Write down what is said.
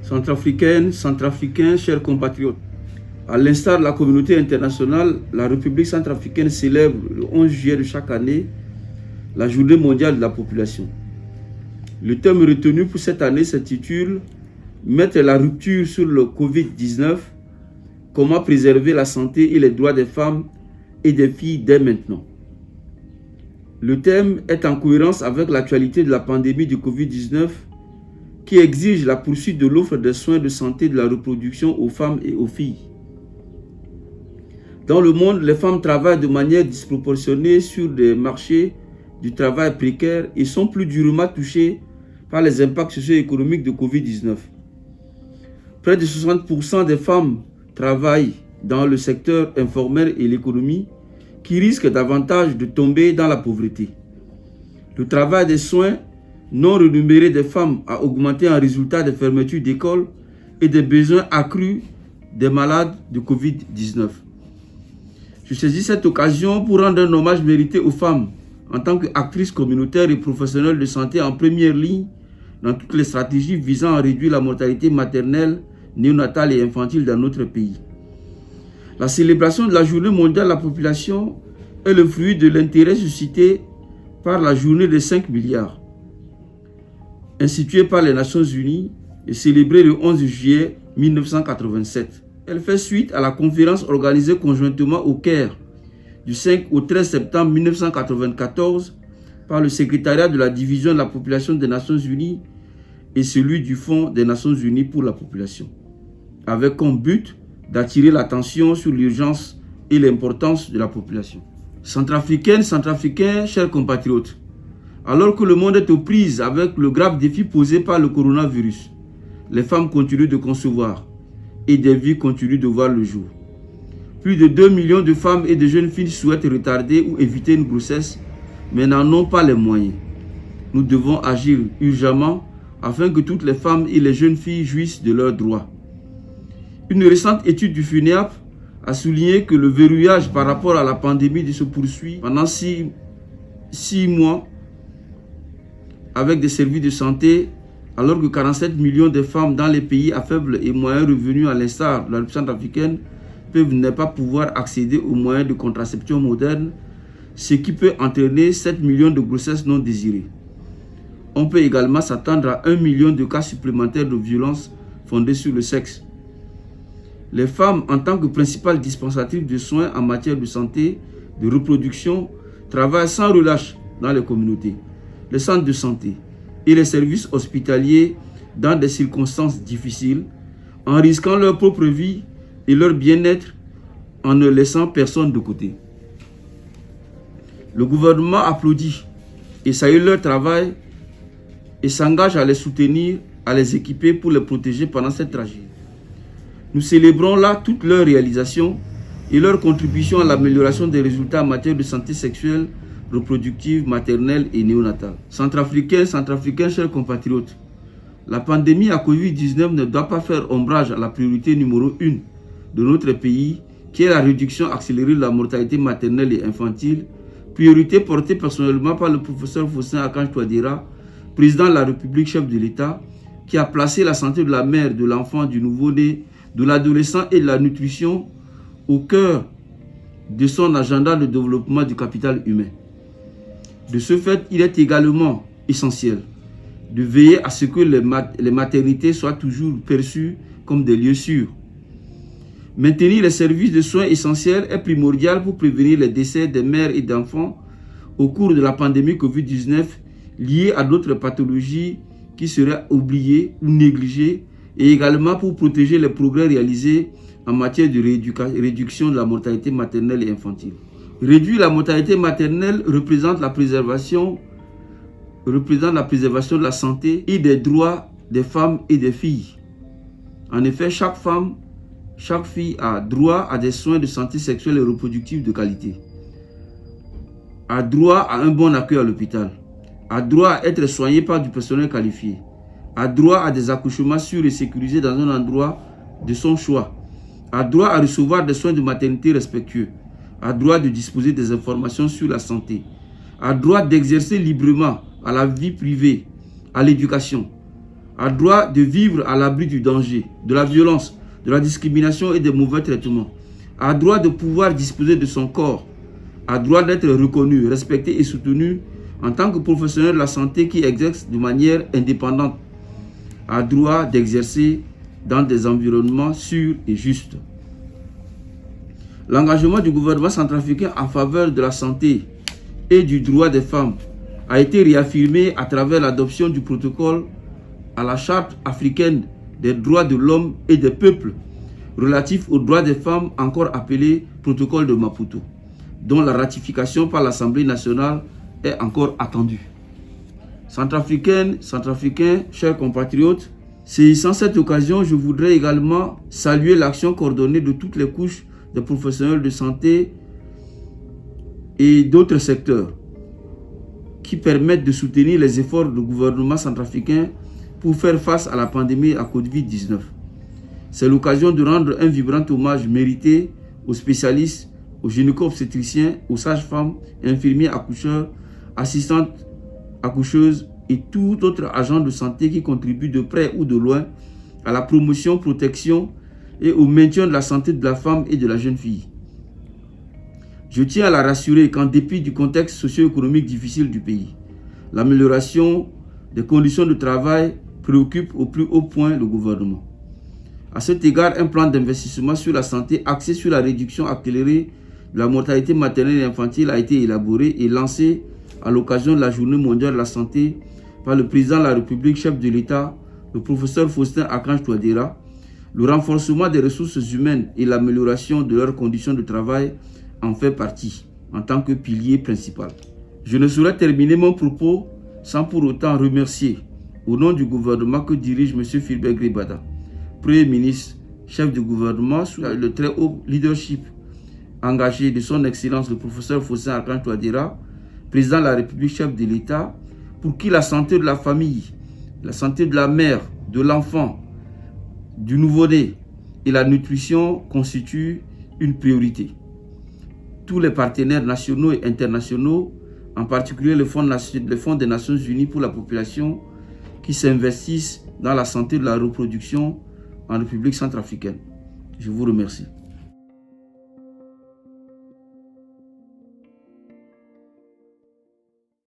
Centrafricaines, Centrafricains, chers compatriotes, à l'instar de la communauté internationale, la République centrafricaine célèbre le 11 juillet de chaque année la Journée mondiale de la population. Le thème retenu pour cette année s'intitule « Mettre la rupture sur le Covid-19, comment préserver la santé et les droits des femmes et des filles dès maintenant ». Le thème est en cohérence avec l'actualité de la pandémie du Covid-19 qui exige la poursuite de l'offre de soins de santé de la reproduction aux femmes et aux filles. Dans le monde, les femmes travaillent de manière disproportionnée sur des marchés du travail précaires et sont plus durement touchées par les impacts socio-économiques de Covid-19. Près de 60% des femmes travaillent dans le secteur informel et l'économie qui risquent davantage de tomber dans la pauvreté. Le travail des soins non rémunérés des femmes a augmenté en résultat des fermetures d'écoles et des besoins accrus des malades de Covid-19. Je saisis cette occasion pour rendre un hommage mérité aux femmes en tant qu'actrices communautaires et professionnelles de santé en première ligne dans toutes les stratégies visant à réduire la mortalité maternelle, néonatale et infantile dans notre pays. La célébration de la Journée mondiale de la population est le fruit de l'intérêt suscité par la journée des 5 milliards, instituée par les Nations Unies et célébrée le 11 juillet 1987. Elle fait suite à la conférence organisée conjointement au Caire du 5 au 13 septembre 1994 par le secrétariat de la division de la population des Nations Unies et celui du Fonds des Nations Unies pour la population, avec comme but d'attirer l'attention sur l'urgence et l'importance de la population. Centrafricaines, Centrafricains, chers compatriotes, alors que le monde est aux prises avec le grave défi posé par le coronavirus, les femmes continuent de concevoir et des vies continuent de voir le jour. Plus de 2 millions de femmes et de jeunes filles souhaitent retarder ou éviter une grossesse, mais n'en ont pas les moyens. Nous devons agir urgemment afin que toutes les femmes et les jeunes filles jouissent de leurs droits. Une récente étude du FUNEAP a souligné que le verrouillage par rapport à la pandémie se poursuit pendant 6 mois avec des services de santé, alors que 47 millions de femmes dans les pays à faible et moyen revenu, à l'instar de la République centrafricaine, peuvent ne pas pouvoir accéder aux moyens de contraception modernes, ce qui peut entraîner 7 millions de grossesses non désirées. On peut également s'attendre à 1 million de cas supplémentaires de violences fondées sur le sexe. Les femmes, en tant que principales dispensatrices de soins en matière de santé, de reproduction, travaillent sans relâche dans les communautés, les centres de santé et les services hospitaliers dans des circonstances difficiles, en risquant leur propre vie et leur bien-être en ne laissant personne de côté. Le gouvernement applaudit et salue leur travail et s'engage à les soutenir, à les équiper pour les protéger pendant cette tragédie. Nous célébrons là toutes leurs réalisations et leur contribution à l'amélioration des résultats en matière de santé sexuelle, reproductive, maternelle et néonatale. Centrafricains, Centrafricains, chers compatriotes, la pandémie à Covid-19 ne doit pas faire ombrage à la priorité numéro 1 de notre pays, qui est la réduction accélérée de la mortalité maternelle et infantile, priorité portée personnellement par le professeur Faustin Archange Touadéra, président de la République, chef de l'État, qui a placé la santé de la mère, de l'enfant, du nouveau-né, de l'adolescent et de la nutrition au cœur de son agenda de développement du capital humain. De ce fait, il est également essentiel de veiller à ce que les maternités soient toujours perçues comme des lieux sûrs. Maintenir les services de soins essentiels est primordial pour prévenir les décès des mères et d'enfants au cours de la pandémie Covid-19 liée à d'autres pathologies qui seraient oubliées ou négligées, et également pour protéger les progrès réalisés en matière de réduction de la mortalité maternelle et infantile. Réduire la mortalité maternelle représente la préservation de la santé et des droits des femmes et des filles. En effet, chaque femme, chaque fille a droit à des soins de santé sexuelle et reproductive de qualité, a droit à un bon accueil à l'hôpital, a droit à être soignée par du personnel qualifié, a droit à des accouchements sûrs et sécurisés dans un endroit de son choix, a droit à recevoir des soins de maternité respectueux, a droit de disposer des informations sur la santé, a droit d'exercer librement à la vie privée, à l'éducation, a droit de vivre à l'abri du danger, de la violence, de la discrimination et des mauvais traitements, a droit de pouvoir disposer de son corps, a droit d'être reconnu, respecté et soutenu en tant que professionnel de la santé qui exerce de manière indépendante, a droit d'exercer dans des environnements sûrs et justes. L'engagement du gouvernement centrafricain en faveur de la santé et du droit des femmes a été réaffirmé à travers l'adoption du protocole à la Charte africaine des droits de l'homme et des peuples relatif aux droits des femmes, encore appelé protocole de Maputo, dont la ratification par l'Assemblée nationale est encore attendue. Centrafricains, chers compatriotes, saisissant cette occasion, je voudrais également saluer l'action coordonnée de toutes les couches des professionnels de santé et d'autres secteurs qui permettent de soutenir les efforts du gouvernement centrafricain pour faire face à la pandémie à Covid-19. C'est l'occasion de rendre un vibrant hommage mérité aux spécialistes, aux gynéco-obstétriciens, aux sages-femmes, infirmiers, accoucheurs, assistantes accoucheuses et tout autre agent de santé qui contribue de près ou de loin à la promotion, protection et au maintien de la santé de la femme et de la jeune fille. Je tiens à la rassurer qu'en dépit du contexte socio-économique difficile du pays, l'amélioration des conditions de travail préoccupe au plus haut point le gouvernement. À cet égard, un plan d'investissement sur la santé axé sur la réduction accélérée de la mortalité maternelle et infantile a été élaboré et lancé à l'occasion de la Journée mondiale de la santé par le président de la République, chef de l'État, le professeur Faustin Archange Touadéra. Le renforcement des ressources humaines et l'amélioration de leurs conditions de travail en fait partie, en tant que pilier principal. Je ne saurais terminer mon propos sans pour autant remercier, au nom du gouvernement que dirige M. Philbert Gribada, Premier ministre, chef du gouvernement, sous le très haut leadership engagé de son Excellence le professeur Faustin Archange Touadéra, président de la République, chef de l'État, pour qui la santé de la famille, la santé de la mère, de l'enfant, du nouveau-né et la nutrition constituent une priorité. Tous les partenaires nationaux et internationaux, en particulier le Fonds des Nations Unies pour la population, qui s'investissent dans la santé de la reproduction en République centrafricaine. Je vous remercie.